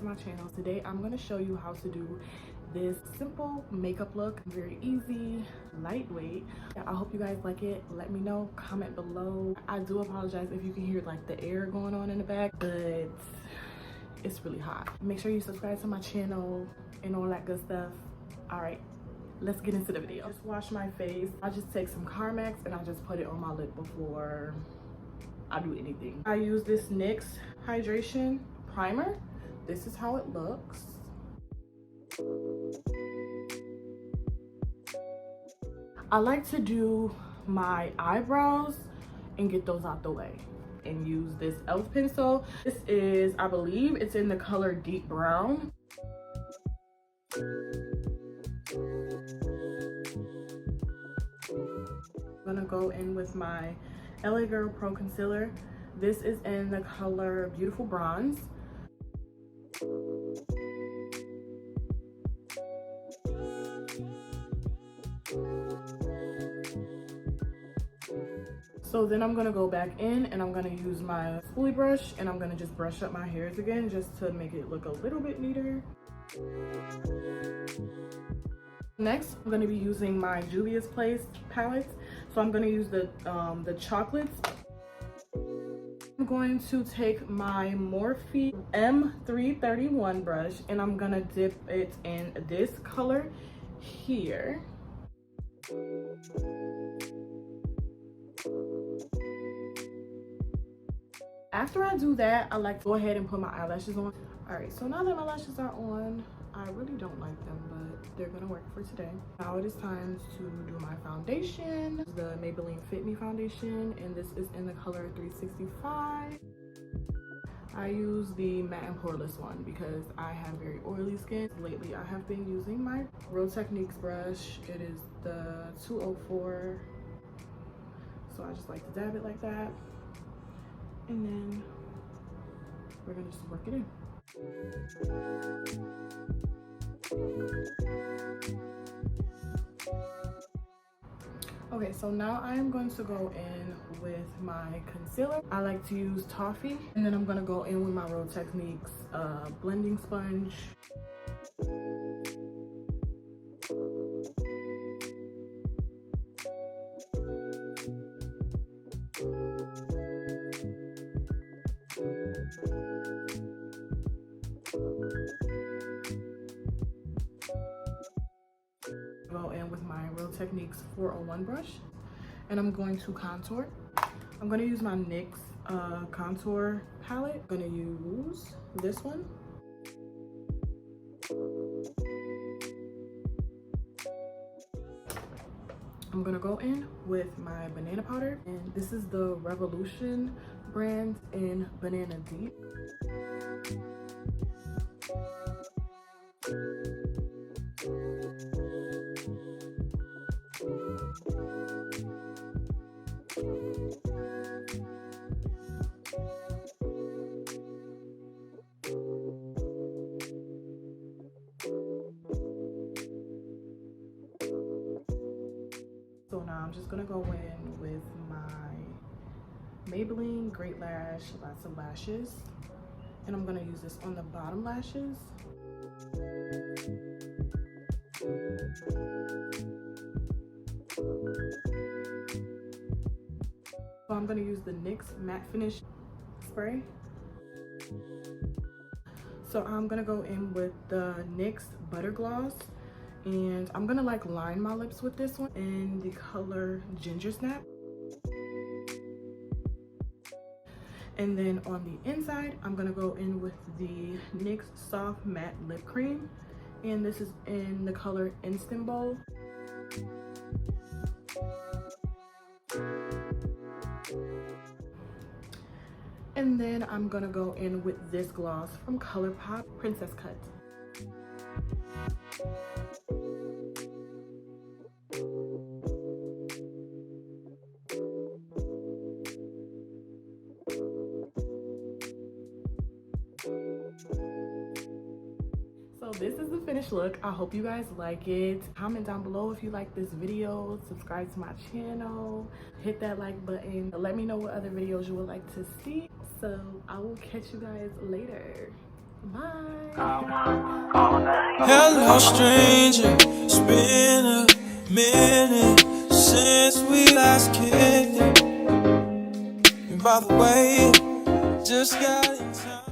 to my channel. Today I'm going to show you how to do this simple makeup look. Very easy, lightweight. I hope you guys like it. Let me know, comment below. I do apologize if you can hear like the air going on in the back, but it's really hot. Make sure you subscribe to my channel and all that good stuff. All right, let's get into the video. Just wash my face. I just take some Carmex and I just put it on my lip before I do anything. I use this NYX hydration primer. This is how it looks. I like to do my eyebrows and get those out the way and use this e.l.f. pencil. This is, I believe it's in the color deep brown. I'm gonna go in with my LA Girl Pro Concealer. This is in the color Beautiful Bronze. So then I'm gonna go back in and I'm gonna use my spoolie brush and I'm gonna just brush up my hairs again just to make it look a little bit neater. Next, I'm gonna be using my Juvia's Place palette. So I'm gonna use the chocolates. I'm going to take my Morphe M331 brush and I'm gonna dip it in this color here. After I do that, I like to go ahead and put my eyelashes on. All right, so now that my lashes are on, I really don't like them, but they're gonna work for today. Now it is time to do my foundation. The Maybelline Fit Me foundation, and this is in the color 365. I use the matte and poreless one because I have very oily skin. Lately, I have been using my Real Techniques brush. It is the 204. So I just like to dab it like that. And then we're gonna just work it in. Okay, so now I am going to go in with my concealer. I like to use Toffee, and then I'm gonna go in with my Real Techniques blending sponge. Go in with my Real Techniques 401 brush and I'm going to contour. I'm going to use my NYX contour palette. I'm going to use this one. I'm going to go in with my banana powder, and this is the Revolution brand in Banana Deep. So now I'm just gonna go in with my Maybelline Great Lash Lots of Lashes, and I'm gonna use this on the bottom lashes. So I'm gonna use the NYX Matte Finish Spray. So I'm gonna go in with the NYX Butter Gloss, and I'm gonna like line my lips with this one in the color Ginger Snap. And then on the inside, I'm gonna go in with the NYX Soft Matte Lip Cream, and this is in the color Instant Bowl. And then I'm gonna go in with this gloss from ColourPop, Princess Cut. So this is the finished look. I hope you guys like it. Comment down below if you like this video. Subscribe to my channel. Hit that like button. Let me know what other videos you would like to see. So I will catch you guys later. Bye. Hello, stranger. It's been a minute since we last kicked it. And by the way, just got in time.